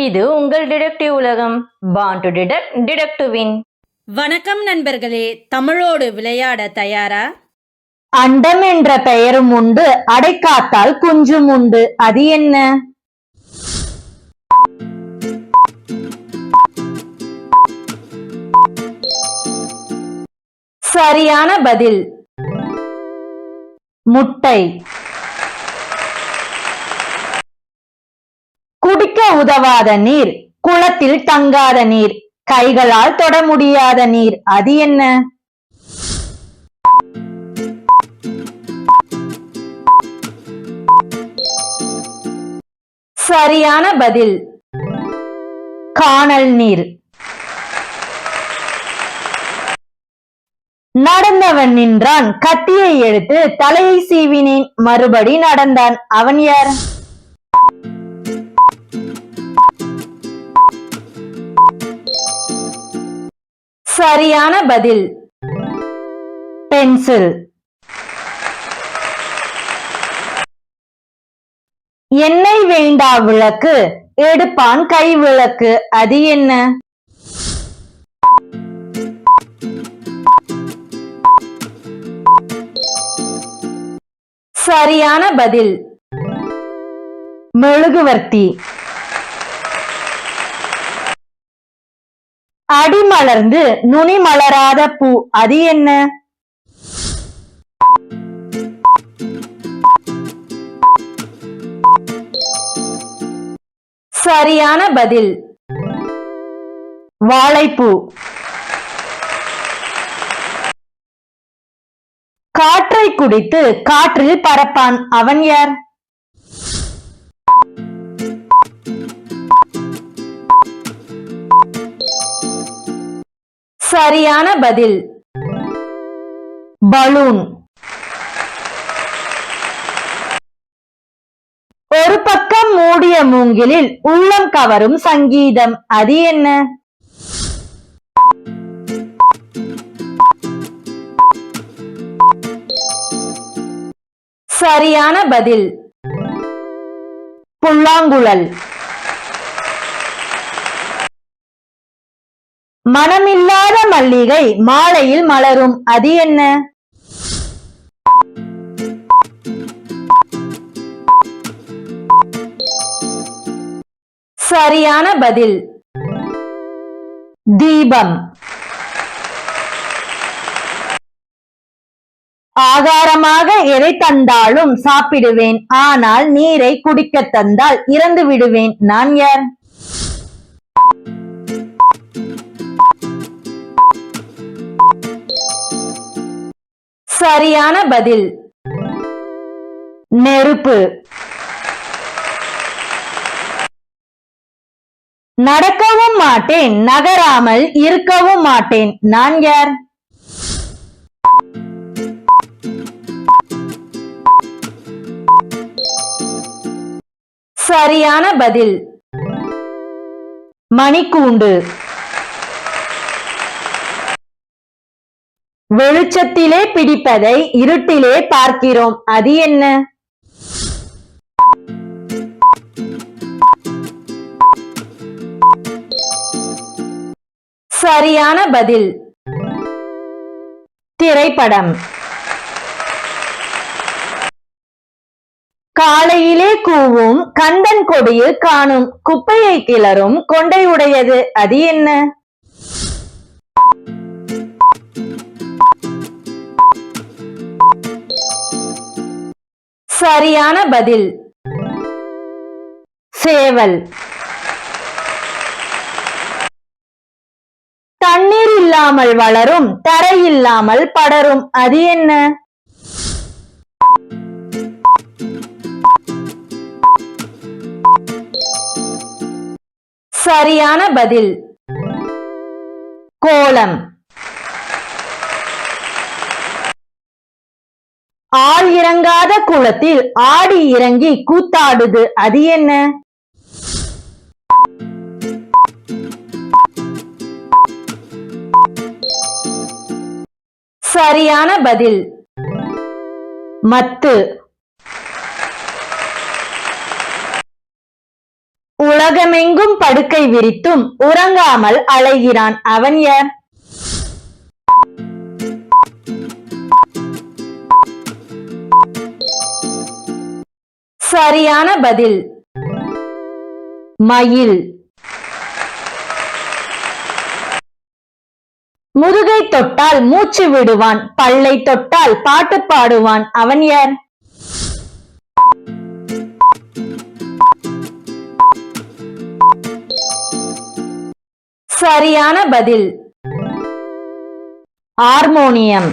இது உங்கள் டிடெக்டிவ் உலகம். Born to detect, detect to win. வணக்கம் நண்பர்களே, தமிழோடு விளையாட தயாரா? அண்டம் என்ற பெயரும் உண்டு, அடைக்காத்தால் குஞ்சும் உண்டு. அது என்ன? சரியான பதில் முட்டை. குடிக்க உதவாத நீர், குளத்தில் தங்காத நீர், கைகளால் தொட முடியாத நீர். அது என்ன? சரியான பதில் கானல் நீர். நடந்தவன் நின்றான், கத்தியை எடுத்து தலையை சீவினேன், மறுபடி நடந்தான். அவன் யார்? சரியான பதில் பென்சில். எண்ணெய் வேண்டா விளக்கு, எடுப்பான் கை விளக்கு. அது என்ன? சரியான பதில் மெழுகுவர்த்தி. அடி மலர்ந்து நுனி மலராத பூ. அது என்ன? சரியான பதில் வாழைப்பூ. காற்றை குடித்து காற்றில் பறப்பான். அவன் யார்? சரியான பதில் பலூன். ஒரு பக்கம் மூடிய மூங்கிலில் உள்ளம் கவரும் சங்கீதம். அது என்ன? சரியான பதில் புல்லாங்குழல். மனமில்லாத மல்லிகை மாலையில் மலரும். அது என்ன? சரியான பதில் தீபம். ஆகாரமாக எதை தந்தாலும் சாப்பிடுவேன், ஆனால் நீரை குடிக்க தந்தால் இறந்து விடுவேன். நான் யார்? சரியான பதில் நெருப்பு. நடக்கவும் மாட்டேன், நகராமல் இருக்கவும் மாட்டேன். நான் யார்? சரியான பதில் மணிக்கூண்டு. வெளிச்சத்திலே பிடிப்பதை இருட்டிலே பார்க்கிறோம். அது என்ன? சரியான பதில் திரைப்படம். காலையிலே கூவும் கந்தன் கொடியில் காணும், குப்பையை கிளறும் கொண்டை உடையது. அது என்ன? சரியான பதில் சேவல். தண்ணீர் இல்லாமல் வளரும், தரை இல்லாமல் படரும். அது என்ன? சரியான பதில் கோலம். ஆள் இறங்காத குளத்தில் ஆடி இறங்கி கூத்தாடுது. அது என்ன? சரியான பதில் மத்து. உலக உலகமெங்கும் படுக்கை விரித்தும் உறங்காமல் அலைகிறான். அவன் யார்? சரியான பதில் மயில். முதுகை தொட்டால் மூச்சு விடுவான், பல்லை தொட்டால் பாட்டு பாடுவான். அவன் யார்? சரியான பதில் ஹார்மோனியம்.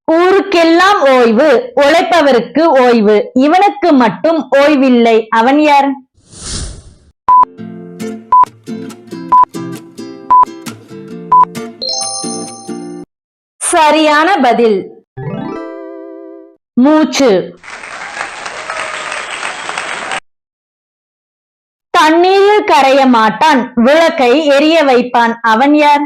ஊருக்கெல்லாம் ஓய்வு, உழைப்பவருக்கு ஓய்வு, இவனுக்கு மட்டும் ஓய்வில்லை. அவன் யார்? சரியான பதில் மூச்சு. தண்ணீரில் கரைய மாட்டான், விளக்கை எரிய வைப்பான். அவன் யார்?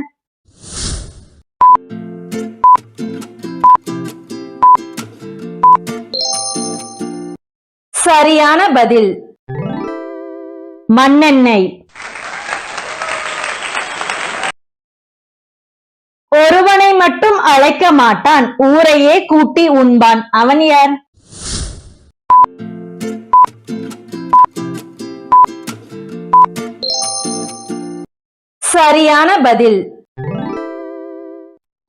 சரியான பதில் மண்ணெண்ணெய். ஒருவனை மட்டும் அழைக்க மாட்டான், ஊரையே கூட்டி உண்பான். அவன் யார்? சரியான பதில்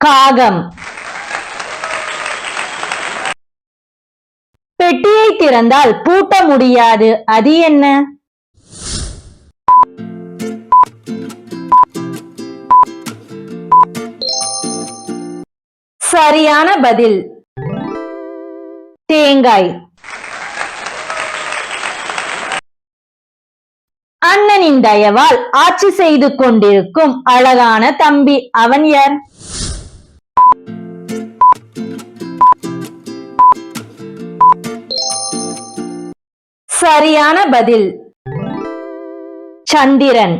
காகம். பெட்டியை திறந்தால் பூட்ட முடியாது, அது என்ன? சரியான பதில் தேங்காய். அண்ணனின் தயவால் ஆட்சி செய்து கொண்டிருக்கும் அழகான தம்பி. அவன் யார்? சரியான பதில் சந்திரன்.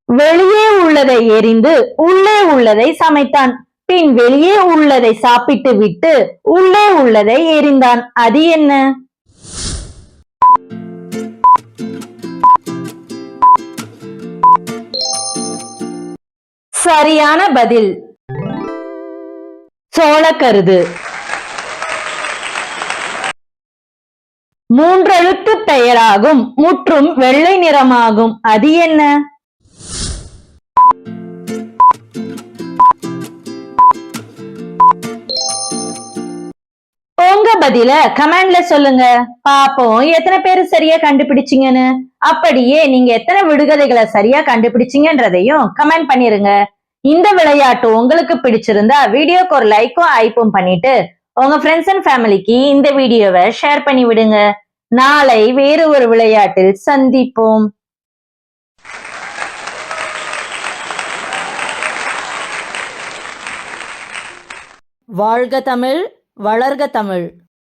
வெளியே உள்ளதை எரிந்து உள்ளே உள்ளதை சமைத்தான், பின் வெளியே உள்ளதை சாப்பிட்டு விட்டு உள்ளே உள்ளதை எரிந்தான். அது என்ன? சரியான பதில் சோளக்கருது. 3 எழுத்து பெயராகும், முற்றும் வெள்ளை நிறமாகும். அது என்ன? உங்க பதில கமெண்ட்ல சொல்லுங்க, பாப்போம் எத்தனை பேரு சரியா கண்டுபிடிச்சீங்கன்னு. அப்படியே நீங்க எத்தனை விடுகதைகளை சரியா கண்டுபிடிச்சீங்கன்றதையும் கமெண்ட் பண்ணிருங்க. இந்த விளையாட்டு உங்களுக்கு பிடிச்சிருந்தா வீடியோக்கு ஒரு லைக்கும் ஐப்பும் பண்ணிட்டு உங்க ஃப்ரெண்ட்ஸ் அண்ட் ஃபேமிலிக்கு இந்த வீடியோவை ஷேர் பண்ணி விடுங்க. நாளை வேறு ஒரு விளையாட்டில் சந்திப்போம். வாழ்க தமிழ், வளர்க தமிழ்.